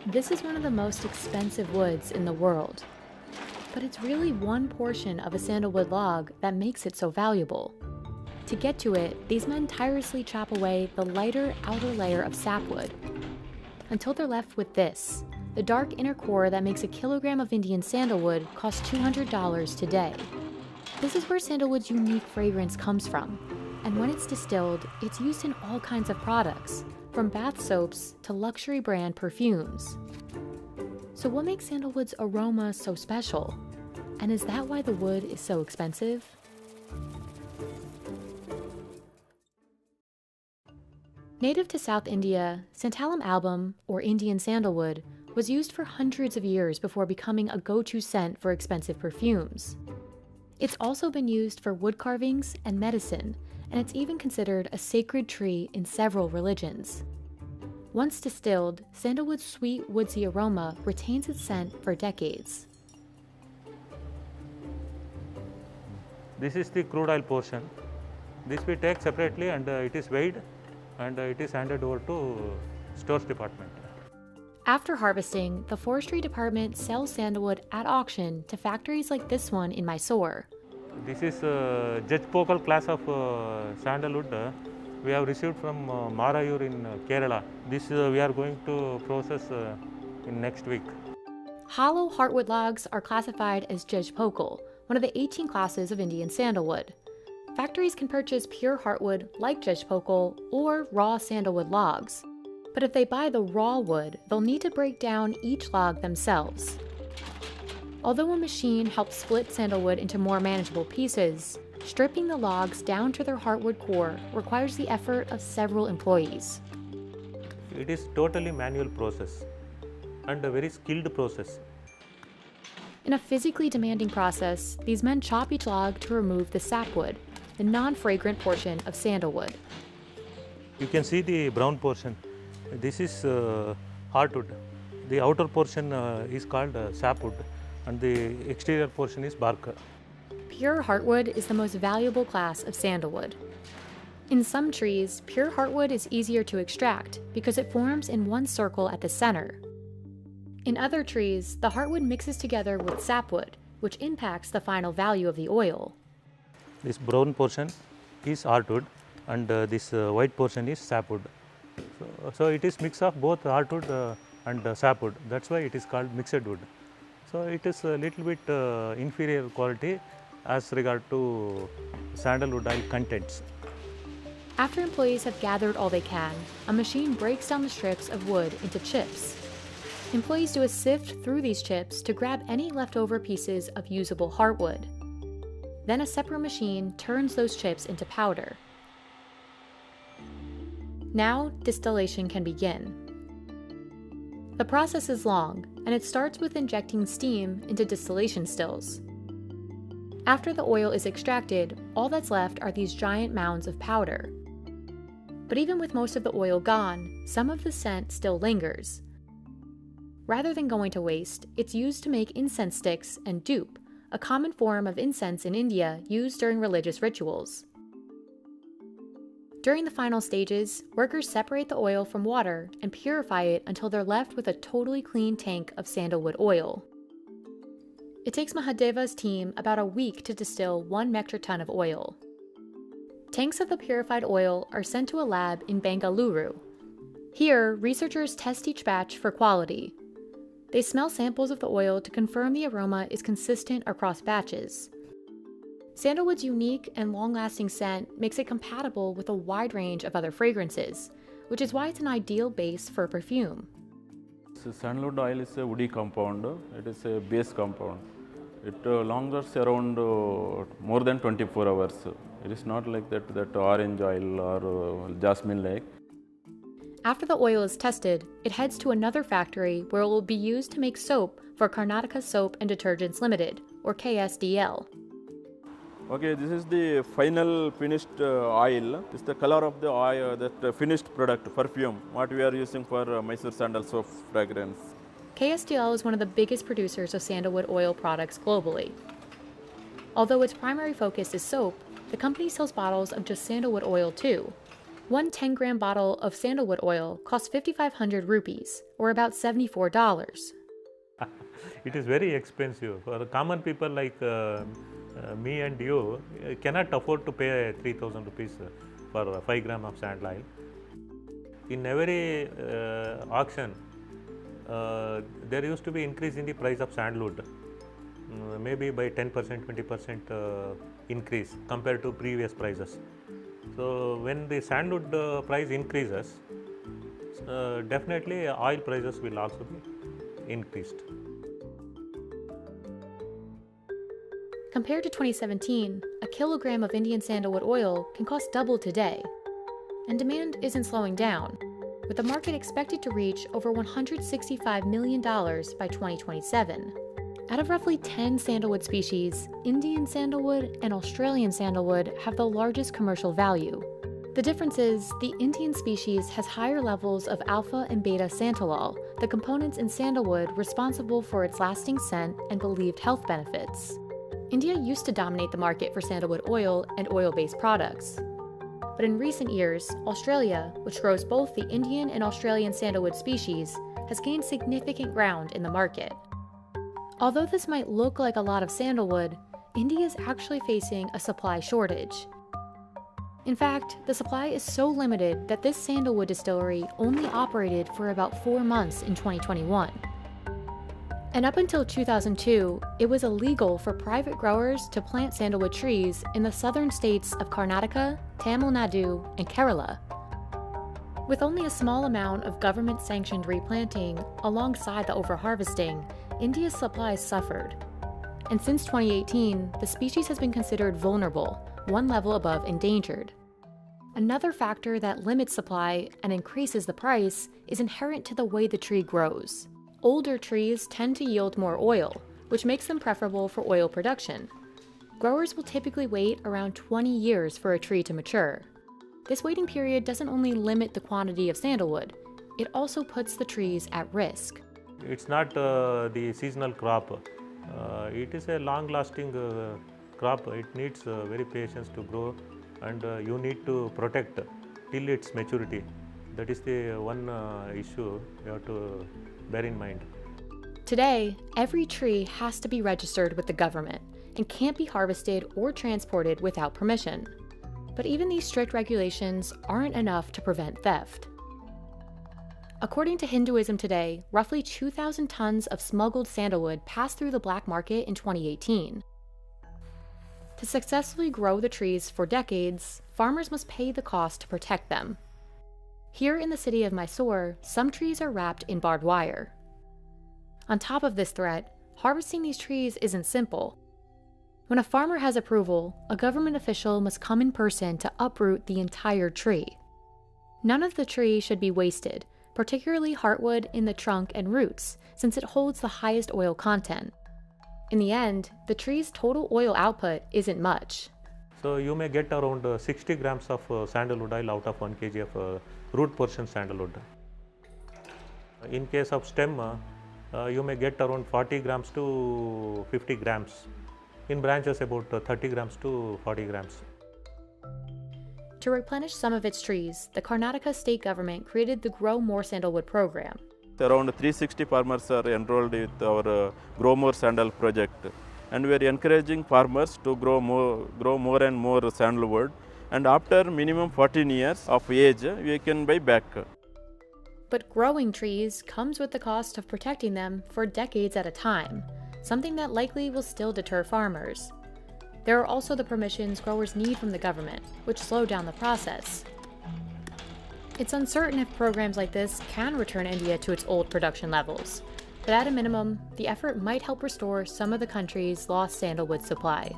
This is one of the most expensive woods in the world, but it's really one portion of a sandalwood log that makes it so valuable. To get to it, these men tirelessly chop away the lighter outer layer of sapwood until they're left with this. The dark inner core that makes a kilogram of Indian sandalwood costs $200 today. This is where sandalwood's unique fragrance comes from, and when it's distilled, it's used in all kinds of products, from bath soaps to luxury brand perfumes. So what makes sandalwood's aroma so special? And is that why the wood is so expensive? Native to South India, Santalum album, or Indian sandalwood, was used for hundreds of years before becoming a go-to scent for expensive perfumes. It's also been used for wood carvings and medicine, and it's even considered a sacred tree in several religions. Once distilled, sandalwood's sweet, woodsy aroma retains its scent for decades. This is the crude oil portion. This we take separately and it is weighed and it is handed over to stores department. After harvesting, the forestry department sells sandalwood at auction to factories like this one in Mysore. This is Judge Pokal class of sandalwood. We have received from Marayur in Kerala. This we are going to process in next week. Hollow heartwood logs are classified as Judge Pokal, one of the 18 classes of Indian sandalwood. Factories can purchase pure heartwood like Judge Pokal or raw sandalwood logs. But if they buy the raw wood, they'll need to break down each log themselves. Although a machine helps split sandalwood into more manageable pieces, stripping the logs down to their heartwood core requires the effort of several employees. It is totally manual process and a very skilled process. In a physically demanding process, these men chop each log to remove the sapwood, the non-fragrant portion of sandalwood. You can see the brown portion. This is heartwood. The outer portion is called sapwood and the exterior portion is bark. Pure heartwood is the most valuable class of sandalwood. In some trees, pure heartwood is easier to extract because it forms in one circle at the center. In other trees, the heartwood mixes together with sapwood, which impacts the final value of the oil. This brown portion is heartwood and this white portion is sapwood. So it is mix of both heartwood and sapwood. That's why it is called mixed wood. So it is a little bit inferior quality as regard to sandalwood oil contents. After employees have gathered all they can, a machine breaks down the strips of wood into chips. Employees do a sift through these chips to grab any leftover pieces of usable heartwood. Then a separate machine turns those chips into powder. Now, distillation can begin. The process is long, and it starts with injecting steam into distillation stills. After the oil is extracted, all that's left are these giant mounds of powder. But even with most of the oil gone, some of the scent still lingers. Rather than going to waste, it's used to make incense sticks and dupe, a common form of incense in India used during religious rituals. During the final stages, workers separate the oil from water and purify it until they're left with a totally clean tank of sandalwood oil. It takes Mahadeva's team about a week to distill 1 metric ton of oil. Tanks of the purified oil are sent to a lab in Bengaluru. Here, researchers test each batch for quality. They smell samples of the oil to confirm the aroma is consistent across batches. Sandalwood's unique and long-lasting scent makes it compatible with a wide range of other fragrances, which is why it's an ideal base for perfume. Sandalwood oil is a woody compound. It is a base compound. It lingers around more than 24 hours. It is not like that orange oil or jasmine like. After the oil is tested, it heads to another factory where it will be used to make soap for Karnataka Soap and Detergents Limited, or KSDL. Okay, this is the final finished oil. This is the color of the oil, that finished product, perfume, what we are using for Mysore sandal soap fragrance. KSDL is one of the biggest producers of sandalwood oil products globally. Although its primary focus is soap, the company sells bottles of just sandalwood oil too. One 10-gram bottle of sandalwood oil costs 5,500 rupees, or about $74. It is very expensive. For the common people like me and you cannot afford to pay 3,000 rupees for 5 gram of sandal oil. In every auction, there used to be increase in the price of sandalwood, maybe by 10%, 20% increase compared to previous prices. So when the sandalwood price increases, definitely oil prices will also be increased. Compared to 2017, a kilogram of Indian sandalwood oil can cost double today. And demand isn't slowing down, with the market expected to reach over $165 million by 2027. Out of roughly 10 sandalwood species, Indian sandalwood and Australian sandalwood have the largest commercial value. The difference is, the Indian species has higher levels of alpha and beta santalol, the components in sandalwood responsible for its lasting scent and believed health benefits. India used to dominate the market for sandalwood oil and oil-based products. But in recent years, Australia, which grows both the Indian and Australian sandalwood species, has gained significant ground in the market. Although this might look like a lot of sandalwood, India is actually facing a supply shortage. In fact, the supply is so limited that this sandalwood distillery only operated for about 4 months in 2021. And up until 2002, it was illegal for private growers to plant sandalwood trees in the southern states of Karnataka, Tamil Nadu, and Kerala. With only a small amount of government-sanctioned replanting alongside the overharvesting, India's supply suffered. And since 2018, the species has been considered vulnerable, one level above endangered. Another factor that limits supply and increases the price is inherent to the way the tree grows. Older trees tend to yield more oil, which makes them preferable for oil production. Growers will typically wait around 20 years for a tree to mature. This waiting period doesn't only limit the quantity of sandalwood, it also puts the trees at risk. It's not the seasonal crop. It is a long-lasting crop. It needs very patience to grow, and you need to protect till its maturity. That is the one issue you have to bear in mind. Today, every tree has to be registered with the government and can't be harvested or transported without permission. But even these strict regulations aren't enough to prevent theft. According to Hinduism Today, roughly 2,000 tons of smuggled sandalwood passed through the black market in 2018. To successfully grow the trees for decades, farmers must pay the cost to protect them. Here in the city of Mysore, some trees are wrapped in barbed wire. On top of this threat, harvesting these trees isn't simple. When a farmer has approval, a government official must come in person to uproot the entire tree. None of the tree should be wasted, particularly heartwood in the trunk and roots, since it holds the highest oil content. In the end, the tree's total oil output isn't much. So you may get around 60 grams of sandalwood oil out of 1 kg of root portion sandalwood. In case of stem, you may get around 40 grams to 50 grams. In branches, about 30 grams to 40 grams. To replenish some of its trees, the Karnataka state government created the Grow More Sandalwood program. Around 360 farmers are enrolled with our Grow More Sandal project, and we are encouraging farmers to grow more and more sandalwood, and after minimum 14 years of age, we can buy back. But growing trees comes with the cost of protecting them for decades at a time, something that likely will still deter farmers. There are also the permissions growers need from the government, which slow down the process. It's uncertain if programs like this can return India to its old production levels, but at a minimum, the effort might help restore some of the country's lost sandalwood supply.